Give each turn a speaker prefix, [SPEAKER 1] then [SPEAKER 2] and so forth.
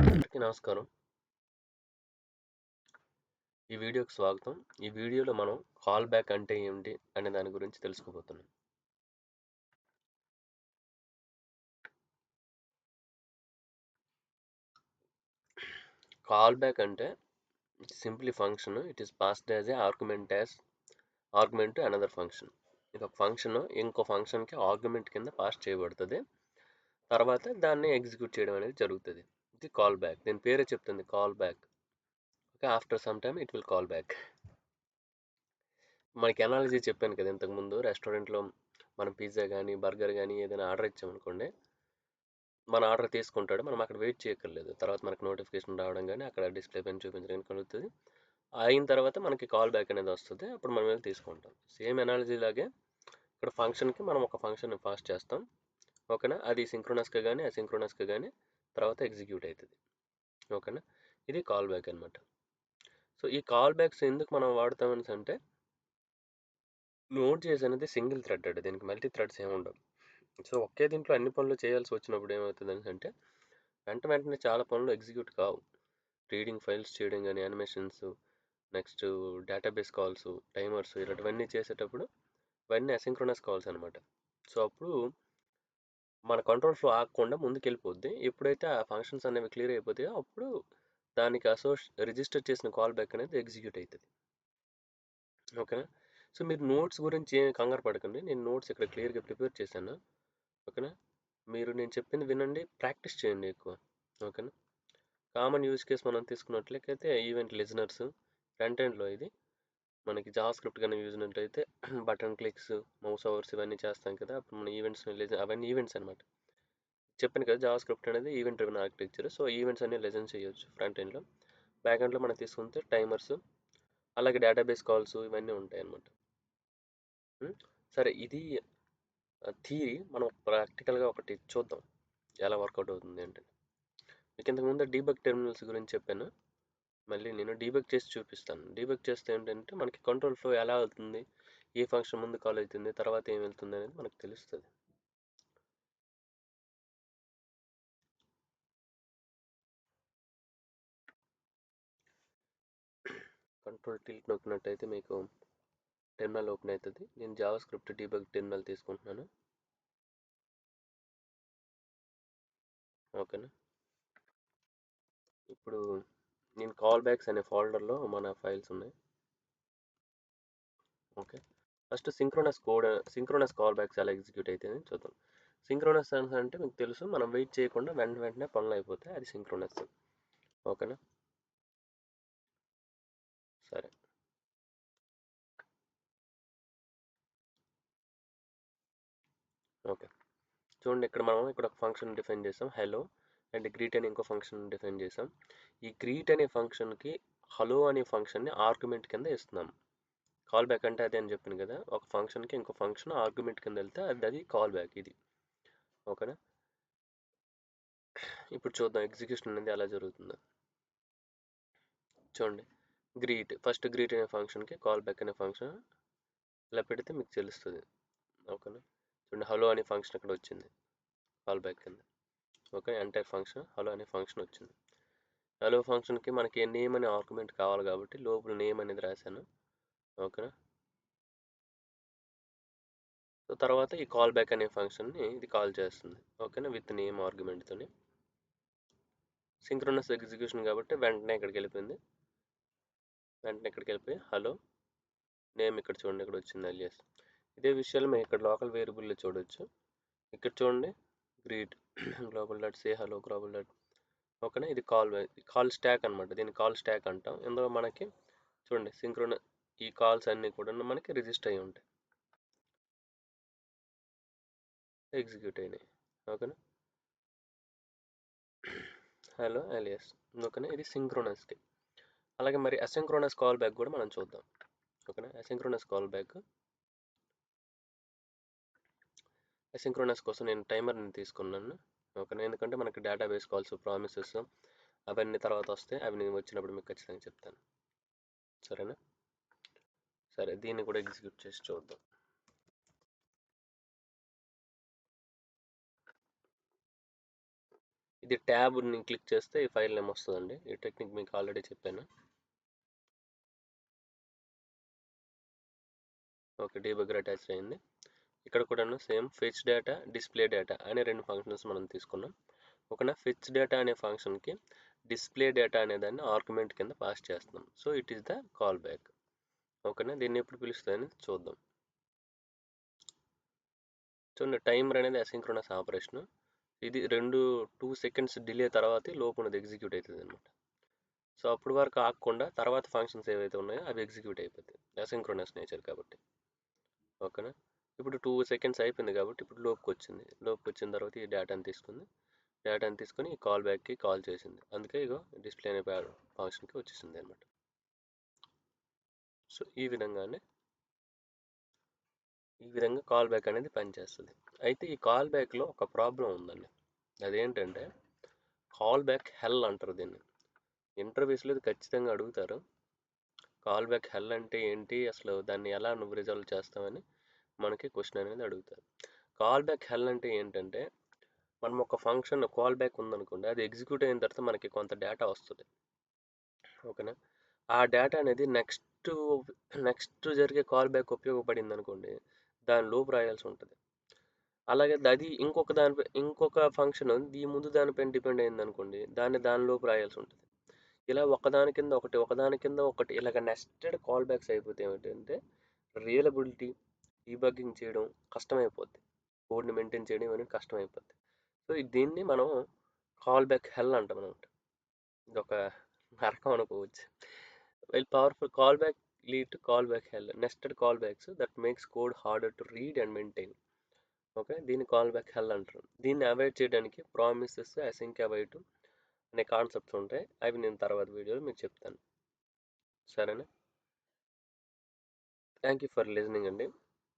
[SPEAKER 1] అందరికీ నమస్కారం. ఈ వీడియోకి స్వాగతం. ఈ వీడియోలో మనం కాల్ బ్యాక్ అంటే ఏమిటి అనే దాని గురించి తెలుసుకోబోతున్నాం. కాల్ బ్యాక్ అంటే simply function. It is passed as a argument to another function. ఇది ఒక ఫంక్షన్ ఇంకో ఫంక్షన్కి ఆర్గ్యుమెంట్ కింద పాస్ చేయబడుతుంది. తర్వాత దాన్ని ఎగ్జిక్యూట్ చేయడం అనేది జరుగుతుంది. ఇది కాల్ బ్యాక్. దీని పేరే చెప్తుంది call back. Okay, after some time it will call back. మనకి అనాలజీ చెప్పాను కదా ఇంతకుముందు. రెస్టారెంట్లో మనం పిజ్జా కానీ బర్గర్ కానీ ఏదైనా ఆర్డర్ ఇచ్చామనుకోండి, మన ఆర్డర్ తీసుకుంటాడు, మనం అక్కడ వెయిట్ చేయక్కర్లేదు. తర్వాత మనకు నోటిఫికేషన్ రావడం కానీ అక్కడ డిస్ప్లే పైన చూపించడం కలుగుతుంది. అయిన తర్వాత మనకి కాల్ బ్యాక్ అనేది వస్తుంది. అప్పుడు మనం వెళ్ళి తీసుకుంటాం. సేమ్ ఎనాలజీ లాగే ఇక్కడ ఫంక్షన్కి మనం ఒక ఫంక్షన్ పాస్ చేస్తాం. ఓకేనా, అది సింక్రోనస్గా కానీ అసింక్రోనస్గా కానీ తర్వాత ఎగ్జిక్యూట్ అవుతుంది. ఓకేనా, ఇది కాల్ బ్యాక్ అనమాట. సో ఈ కాల్ బ్యాక్స్ ఎందుకు మనం వాడతామని అంటే, నోట్ చేసి అనేది సింగిల్ థ్రెడెడ్, దీనికి మల్టీ థ్రెడ్స్ ఏమి ఉండవు. సో ఒకే దీంట్లో అన్ని పనులు చేయాల్సి వచ్చినప్పుడు ఏమవుతుంది అంటే, వెంటనే చాలా పనులు ఎగ్జిక్యూట్ కావు. రీడింగ్ ఫైల్స్ చేయడం కానీ, animations, next database calls, timers, ఇలాంటివన్నీ చేసేటప్పుడు ఇవన్నీ అసింక్రోనస్ కాల్స్ అనమాట. సో అప్పుడు మన కంట్రోల్ ఫ్లో ఆగకుండా ముందుకు వెళ్ళిపోద్ది. ఎప్పుడైతే ఆ ఫంక్షన్స్ అనేవి క్లియర్ అయిపోతాయో అప్పుడు దానికి రిజిస్టర్ చేసిన కాల్ బ్యాక్ అనేది ఎగ్జిక్యూట్ అవుతుంది. ఓకేనా, సో మీరు నోట్స్ గురించి ఏమి కంగారు పడకండి. నేను నోట్స్ ఇక్కడ క్లియర్గా ప్రిపేర్ చేశాను. ఓకేనా, మీరు నేను చెప్పింది వినండి, ప్రాక్టీస్ చేయండి ఎక్కువ. ఓకేనా, కామన్ యూజ్ కేస్ మనం తీసుకున్నట్లయితే ఈవెంట్ లిజనర్స్, ఫ్రంట్ ఎండ్లో ఇది మనకి జావా స్క్రిప్ట్ కానీ యూజ్ అయినట్లయితే బటన్ క్లిక్స్, మౌస్ ఓవర్స్ ఇవన్నీ చేస్తాం కదా, అప్పుడు మన ఈవెంట్స్ అవన్నీ ఈవెంట్స్ అనమాట. చెప్పాను కదా, జావా స్క్రిప్ట్ అనేది event driven architecture. So events అన్ని లెజన్ చేయొచ్చు ఫ్రంట్ ఎండ్లో. బ్యాక్ ఎండ్లో మనం తీసుకుంటే టైమర్స్, అలాగే డేటాబేస్ కాల్స్ ఇవన్నీ ఉంటాయి అన్నమాట. సరే, ఇది థియరీ. మనం ప్రాక్టికల్గా ఒకటి చూద్దాం ఎలా వర్కౌట్ అవుతుంది అంటే. మీకు ఇంతకుముందు డీబగ్ టెర్మినల్స్ గురించి చెప్పాను. మళ్ళీ నేను డీబగ్ చేసి చూపిస్తాను. డీబగ్ చేస్తే ఏంటంటే మనకి కంట్రోల్ ఫ్లో ఎలా అవుతుంది, ఏ ఫంక్షన్ ముందు కాల్ అవుతుంది, తర్వాత ఏం వెళ్తుంది అనేది మనకు తెలుస్తుంది. కంట్రోల్ టిల్ట్ నొక్కినట్టయితే మీకు టెర్మినల్ ఓపెన్ అవుతుంది. నేను జావా స్క్రిప్ట్ డీబగ్ టెర్మినల్ తీసుకుంటున్నాను. ఓకేనా, ఇప్పుడు నేను కాల్ బ్యాక్స్ అనే ఫోల్డర్లో మన ఫైల్స్ ఉన్నాయి. Okay, first synchronous call backs ఎలా ఎగ్జిక్యూట్ అవుతాయని చూద్దాం. సింక్రోనస్ అంటే మీకు తెలుసు, మనం వెయిట్ చేయకుండా వెంటనే పనులు అయిపోతాయి, అది సింక్రోనస్. ఓకేనా, సరే. ఓకే, చూడండి, ఇక్కడ ఒక ఫంక్షన్ డిఫైన్ చేసాం, హలో, అండ్ గ్రీట్ అనే ఇంకో ఫంక్షన్ డిఫైన్ చేసాం. ఈ గ్రీట్ అనే ఫంక్షన్కి హలో అనే ఫంక్షన్ని ఆర్గ్యుమెంట్ కింద ఇస్తున్నాం. కాల్ బ్యాక్ అంటే అదే అని చెప్పింది కదా, ఒక ఫంక్షన్కి ఇంకో ఫంక్షన్ ఆర్గ్యుమెంట్ కింద వెళ్తే అది కాల్ బ్యాక్ ఇది. ఓకేనా, ఇప్పుడు చూద్దాం ఎగ్జిక్యూషన్ అనేది ఎలా జరుగుతుందో. చూడండి, ఫస్ట్ గ్రీట్ అనే ఫంక్షన్కి కాల్ బ్యాక్ అనే ఫంక్షన్ ఇలా పెడితే మీకు తెలుస్తుంది. ఓకేనా, చూడండి, హలో అనే ఫంక్షన్ ఇక్కడ వచ్చింది కాల్ బ్యాక్ కింద. ఓకే, ఎంటైర్ ఫంక్షన్ హలో అనే ఫంక్షన్ వచ్చింది. హలో ఫంక్షన్కి మనకి నేమ్ అనే ఆర్గ్యుమెంట్ కావాలి కాబట్టి లోపల నేమ్ అనేది రాశాను. ఓకేనా, సో తర్వాత ఈ కాల్ బ్యాక్ అనే ఫంక్షన్ని ఇది కాల్ చేస్తుంది. ఓకేనా, విత్ నేమ్ ఆర్గ్యుమెంట్తోని. సింక్రోనస్ ఎగ్జిక్యూషన్ కాబట్టి వెంటనే ఇక్కడికి వెళ్ళిపోయి హలో నేమ్ ఇక్కడ చూడండి, ఇక్కడ వచ్చింది అలియాస్. ఇదే విషయాలు మేము ఇక్కడ లోకల్ వేరియబుల్లో చూడవచ్చు. ఇక్కడ చూడండి, గ్రీట్ గ్లోబల్ డాట్ సే హలో గ్లోబల్ డాట్. ఓకేనా, ఇది కాల్ స్టాక్ అనమాట. దీన్ని కాల్ స్టాక్ అంటాం. ఇందులో మనకి చూడండి ఈ కాల్స్ అన్నీ కూడా మనకి రిజిస్టర్ అయి ఉంటాయి, ఎగ్జిక్యూట్ అయినాయి. ఓకేనా, హలో అలియాస్. ఓకేనా, ఇది సింక్రోనస్కి. అలాగే మరి అసింక్రోనస్ కాల్ బ్యాక్ కూడా మనం చూద్దాం. ఓకేనా, అసింక్రోనస్ కోసం నేను టైమర్ని తీసుకున్నాను. ఓకేనా, ఎందుకంటే మనకి డేటాబేస్ కాల్స్, ప్రామిసెస్ అవన్నీ తర్వాత వస్తాయి. అవి నేను వచ్చినప్పుడు మీకు ఖచ్చితంగా చెప్తాను. సరేనా, సరే, దీన్ని కూడా ఎగ్జిక్యూట్ చేసి చూద్దాం. ఇది ట్యాబ్ని క్లిక్ చేస్తే ఈ ఫైల్ నేమ్ వస్తుందండి. ఈ టెక్నిక్ మీకు ఆల్రెడీ చెప్పాను. ఓకే, డీబగ్గర్ అటాచ్ అయింది. ఇక్కడ కూడాను same fetch data, display data అనే రెండు ఫంక్షన్స్ మనం తీసుకున్నాం. ఓకేనా, ఫెచ్ డేటా అనే ఫంక్షన్కి డిస్ప్లే డేటా అనే దాన్ని ఆర్గ్యుమెంట్ కింద పాస్ చేస్తున్నాం. So it is the call back. ఓకేనా, దీన్ని ఎప్పుడు పిలుస్తుందని చూద్దాం. చూడండి, టైమర్ అనేది అసింక్రోనస్ ఆపరేషన్. ఇది 2 సెకండ్స్ డిలే తర్వాత లోపు ఉన్నది ఎగ్జిక్యూట్ అవుతుంది అనమాట. సో అప్పుడు వరకు ఆగకుండా తర్వాత ఫంక్షన్స్ ఏవైతే ఉన్నాయో అవి ఎగ్జిక్యూట్ అయిపోతాయి, అసింక్రోనస్ నేచర్ కాబట్టి. ఓకేనా, ఇప్పుడు 2 సెకండ్స్ అయిపోయింది కాబట్టి ఇప్పుడు లోపుకి వచ్చింది. లోపుకి వచ్చిన తర్వాత ఈ డేటాని తీసుకుంది. డేటాని తీసుకొని ఈ కాల్ బ్యాక్కి కాల్ చేసింది. అందుకే ఇగో డిస్ప్లే అనే ఫంక్షన్కి వచ్చేసింది అనమాట. సో ఈ విధంగా కాల్ బ్యాక్ అనేది పనిచేస్తుంది. అయితే ఈ కాల్ బ్యాక్లో ఒక ప్రాబ్లం ఉందండి. అదేంటంటే కాల్ బ్యాక్ హెల్ అంటారు దీన్ని. ఇంటర్వ్యూస్లో ఇది ఖచ్చితంగా అడుగుతారు. కాల్ బ్యాక్ హెల్ అంటే ఏంటి, అసలు దాన్ని ఎలా నువ్వు రిజాల్వ్ చేస్తావని మనకి క్వశ్చన్ అనేది అడుగుతారు. కాల్ బ్యాక్ హెల్ అంటే ఏంటంటే, మనం ఒక ఫంక్షన్ కాల్ బ్యాక్ ఉందనుకోండి, అది ఎగ్జిక్యూట్ అయిన తర్వాత మనకి కొంత డేటా వస్తుంది. ఓకేనా, ఆ డేటా అనేది నెక్స్ట్ జరిగే కాల్ బ్యాక్ ఉపయోగపడింది అనుకోండి, దాని లోపు రాయాల్సి ఉంటుంది. అలాగే అది ఇంకొక ఫంక్షన్ ఈ ముందు దానిపైన డిపెండ్ అయింది అనుకోండి, దానిలోపు రాయాల్సి ఉంటుంది. ఇలా ఒకదాని కింద ఒకటి ఇలాగ నెస్టెడ్ కాల్ బ్యాక్స్ అయిపోతే ఏమిటంటే రియలబిలిటీ, డీబగ్గింగ్ చేయడం కష్టమైపోద్ది, కోడ్ని మెయింటైన్ చేయడం అనేది కష్టమైపోద్ది. సో దీన్ని మనం కాల్ బ్యాక్ హెల్ అంటాం అనమాట. ఇది ఒక నరకం అనుకోవచ్చు. Well powerful call back lead to call back hell, nested call backs that makes code harder to read and maintain. Okay, దీన్ని కాల్ బ్యాక్ హెల్ అంటారు. దీన్ని అవాయిడ్ చేయడానికి ప్రామిసెస్, అసింక్ అవాయిడ్ అనే కాన్సెప్ట్స్ ఉంటాయి. అవి నేను తర్వాత వీడియోలో మీకు చెప్తాను. సరేనా, థ్యాంక్ యూ ఫర్ లిజనింగ్ అండి.